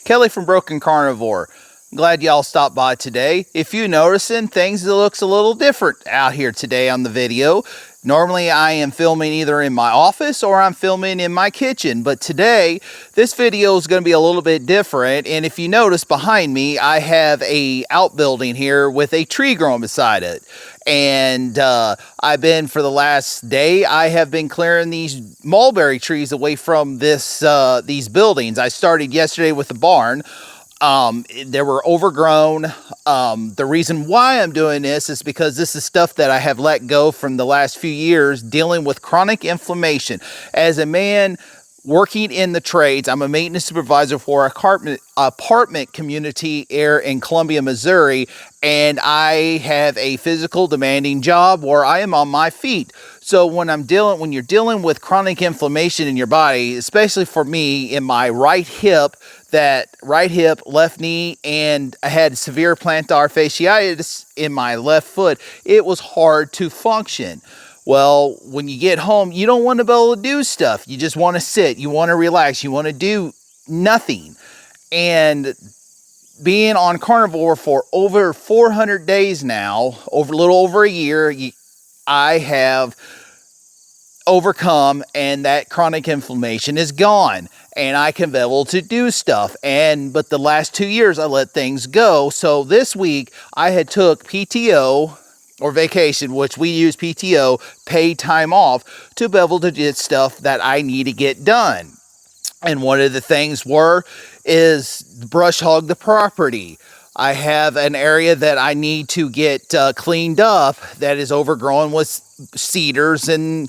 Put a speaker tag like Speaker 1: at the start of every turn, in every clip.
Speaker 1: Kelly from Broken Carnivore. Glad y'all stopped by today. If you're noticing, things looks a little different out here today on the video. Normally I am filming either in my office or I'm filming in my kitchen, but today this video is going to be a little bit different. And if you notice behind me, I have a outbuilding here with a tree growing beside it. And for the last day, I have been clearing these mulberry trees away from these buildings. I started yesterday with the barn. They were overgrown. The reason why I'm doing this is because this is stuff that I have let go from the last few years dealing with chronic inflammation. As a man working in the trades, I'm a maintenance supervisor for an apartment community here in Columbia, Missouri, and I have a physical demanding job where I am on my feet. So when you're dealing with chronic inflammation in your body, especially for me in my right hip, left knee, and I had severe plantar fasciitis in my left foot, it was hard to function. Well, when you get home, you don't want to be able to do stuff. You just want to sit. You want to relax. You want to do nothing. And being on carnivore for over 400 days now, a little over a year, I have overcome, and that chronic inflammation is gone. And I can be able to do stuff. But the last 2 years, I let things go. So this week, I had took PTO, or vacation, which we use PTO, paid time off, to be able to get stuff that I need to get done. And one of the things is brush hog the property. I have an area that I need to get cleaned up that is overgrown with cedars and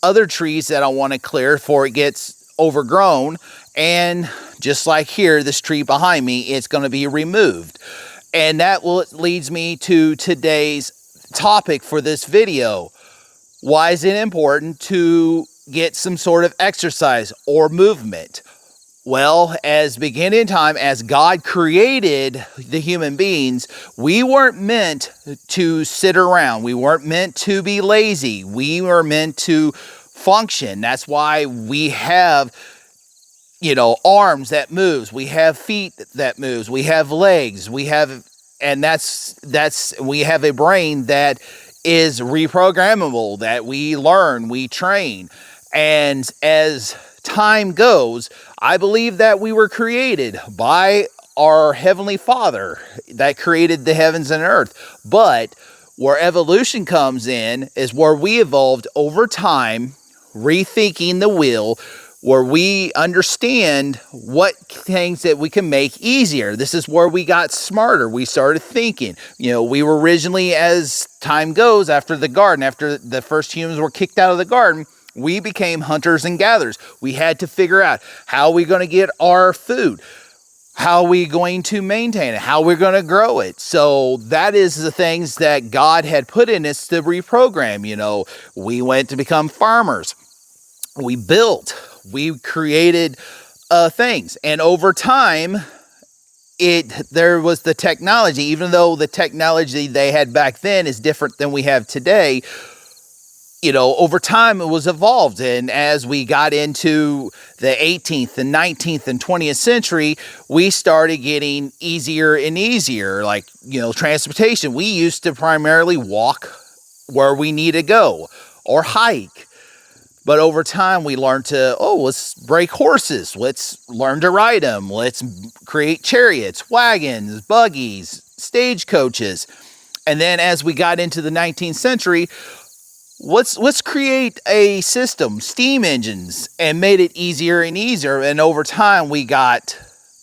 Speaker 1: other trees that I want to clear before it gets overgrown. And just like here, this tree behind me, it's going to be removed. And that leads me to today's topic for this video. Why is it important to get some sort of exercise or movement? Well, as beginning in time, as God created the human beings, we weren't meant to sit around. We weren't meant to be lazy. We were meant to function. That's why we have, arms that moves. We have feet that moves. We have legs. We have a brain that is reprogrammable, that we learn, we train. And as time goes, I believe that we were created by our Heavenly Father that created the heavens and earth. But where evolution comes in is where we evolved over time, rethinking the wheel, where we understand what things that we can make easier. This is where we got smarter. We started thinking. We were originally, as time goes, after the first humans were kicked out of the garden, we became hunters and gatherers. We had to figure out how we're going to get our food, how are we going to maintain it, how we're going to grow it. So that is the things that God had put in us to reprogram. We went to become farmers. We built. We created things, and over time, there was the technology. Even though the technology they had back then is different than we have today, over time it was evolved. And as we got into the 18th and 19th and 20th century, we started getting easier and easier. Like transportation. We used to primarily walk where we need to go or hike. But over time, we learned let's break horses. Let's learn to ride them. Let's create chariots, wagons, buggies, stagecoaches. And then as we got into the 19th century, let's create a system, steam engines, and made it easier and easier. And over time,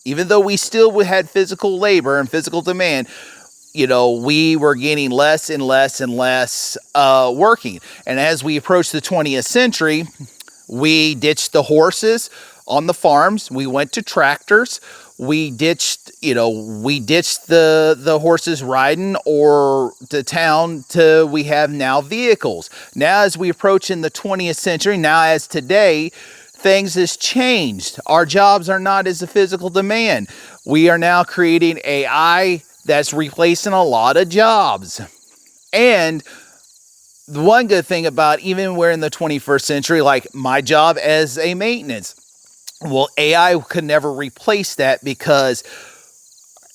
Speaker 1: even though we still had physical labor and physical demand, we were getting less and less and less working. And as we approached the 20th century, we ditched the horses on the farms. We went to tractors. We ditched the horses riding or to town we have now vehicles. Now, as we approach in the 20th century, now as today, things has changed. Our jobs are not as a physical demand. We are now creating AI that's replacing a lot of jobs. And the one good thing about, even we're in the 21st century, like my job as a maintenance, well, AI could never replace that, because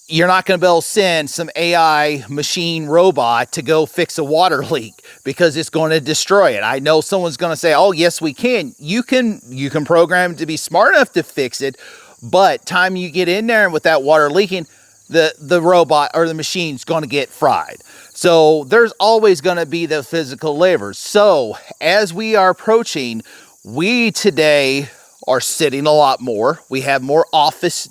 Speaker 1: you're not going to be able to send some AI machine robot to go fix a water leak, because it's going to destroy it. I know someone's going to say, oh, yes, we can. You can program to be smart enough to fix it, but time you get in there and with that water leaking, the robot or the machine's going to get fried. So there's always going to be the physical labor. So as we are approaching, we today are sitting a lot more. We have more office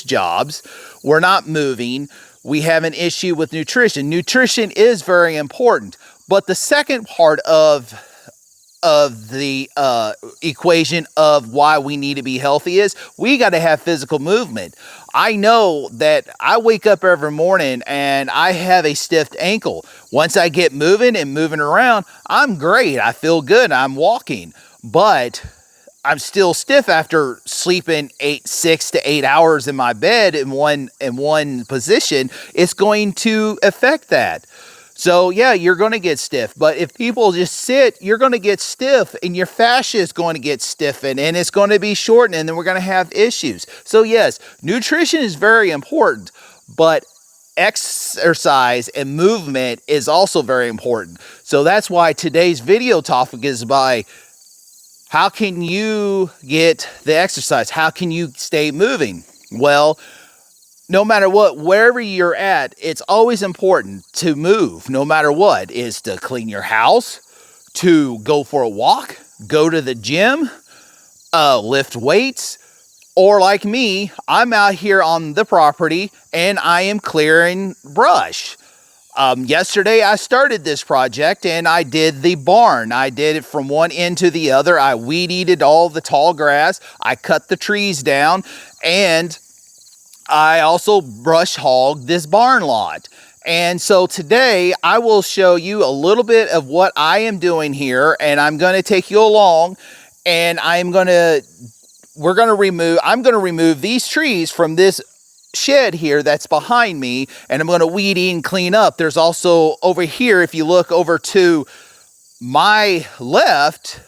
Speaker 1: jobs. We're not moving. We have an issue with nutrition. Nutrition is very important, but the second part of the equation of why we need to be healthy is we got to have physical movement. I know that I wake up every morning and I have a stiff ankle. Once I get moving and moving around, I'm great. I feel good. I'm walking, but I'm still stiff after sleeping 6 to 8 hours in my bed in one position. It's going to affect that. So yeah, you're going to get stiff, but if people just sit, you're going to get stiff, and your fascia is going to get stiffened, and it's going to be shortened, and then we're going to have issues. So yes, nutrition is very important, but exercise and movement is also very important. So that's why today's video topic is by how can you get the exercise? How can you stay moving? Well, no matter what, wherever you're at, it's always important to move, no matter what. Is to clean your house, to go for a walk, go to the gym, lift weights, or like me, I'm out here on the property and I am clearing brush. Yesterday I started this project and I did the barn. I did it from one end to the other. I weed eated all the tall grass. I cut the trees down, and I also brush hogged this barn lot. And so today I will show you a little bit of what I am doing here, and I'm going to take you along, and I'm going to remove these trees from this shed here that's behind me, and I'm going to weed eat and clean up. There's also over here, if you look over to my left,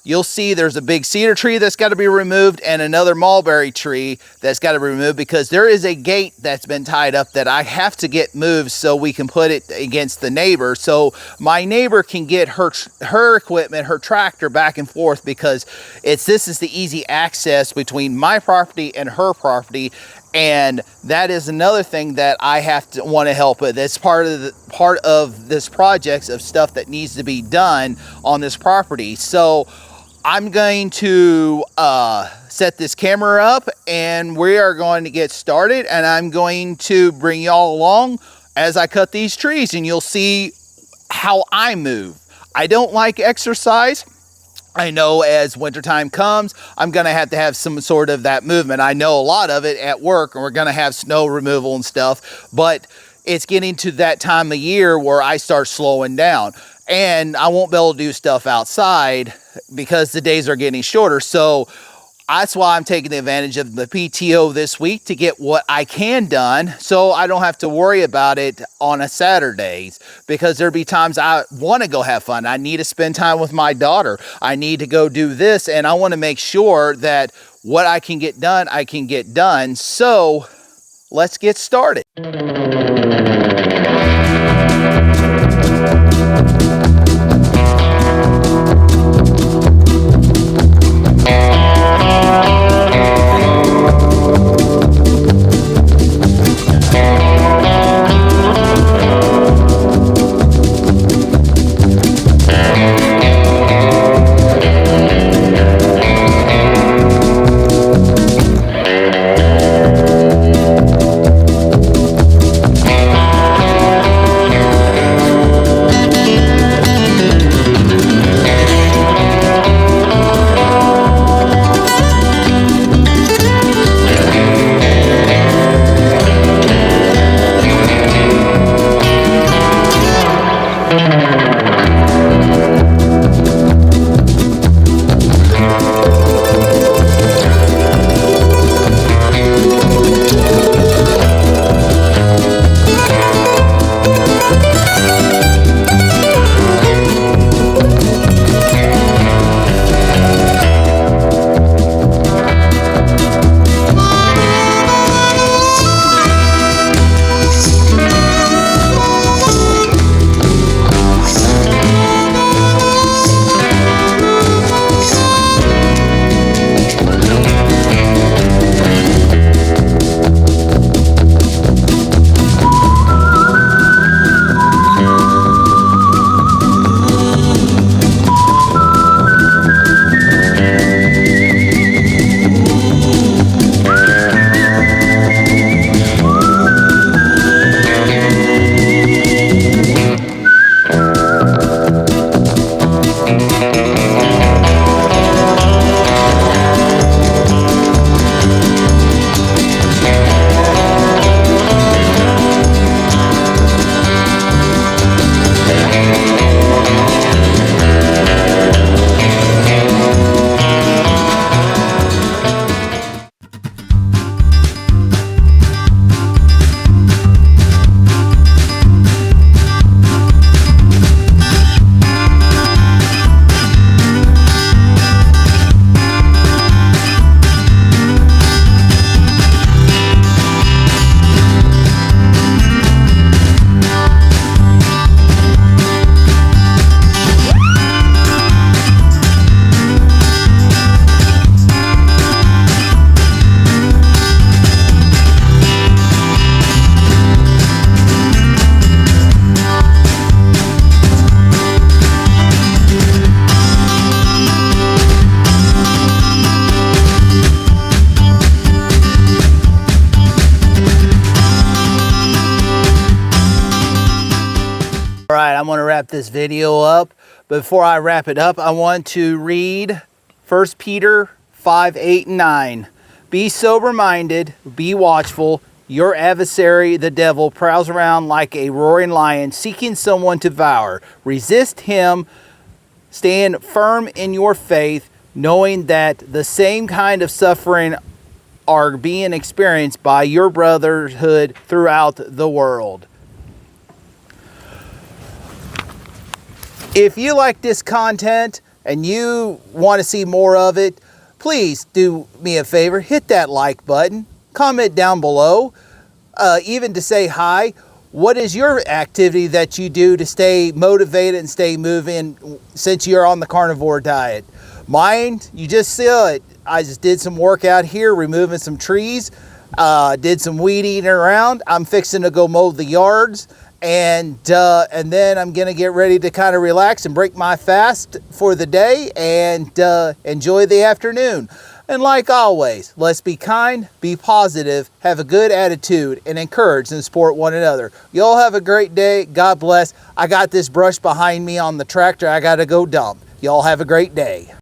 Speaker 1: you'll see there's a big cedar tree that's got to be removed and another mulberry tree that's got to be removed, because there is a gate that's been tied up that I have to get moved so we can put it against the neighbor, so my neighbor can get her equipment, her tractor, back and forth, because this is the easy access between my property and her property. And that is another thing that I want to help with. That's part of this project of stuff that needs to be done on this property. So I'm going to set this camera up, and we are going to get started, and I'm going to bring y'all along as I cut these trees, and you'll see how I move. I don't like exercise. I know as wintertime comes, I'm going to have some sort of that movement. I know a lot of it at work, and we're going to have snow removal and stuff, but it's getting to that time of year where I start slowing down, and I won't be able to do stuff outside because the days are getting shorter. So that's why I'm taking advantage of the PTO this week to get what I can done, so I don't have to worry about it on a Saturdays, because there'll be times I want to go have fun. I need to spend time with my daughter. I need to go do this, and I want to make sure that what I can get done, I can get done. So let's get started. right, I'm going to wrap this video up. Before I wrap it up, I want to read 1 Peter 5, 8, and 9. Be sober-minded, be watchful. Your adversary, the devil, prowls around like a roaring lion, seeking someone to devour. Resist him. Stand firm in your faith, knowing that the same kind of suffering are being experienced by your brotherhood throughout the world. If you like this content and you want to see more of it, please do me a favor, hit that like button, comment down below, even to say hi. What is your activity that you do to stay motivated and stay moving since you're on the carnivore diet? Mine, you just saw it. I just did some work out here, removing some trees, did some weed eating around. I'm fixing to go mow the yards. And then I'm going to get ready to kind of relax and break my fast for the day and enjoy the afternoon. And like always, let's be kind, be positive, have a good attitude, and encourage and support one another. Y'all have a great day. God bless. I got this brush behind me on the tractor I got to go dump. Y'all have a great day.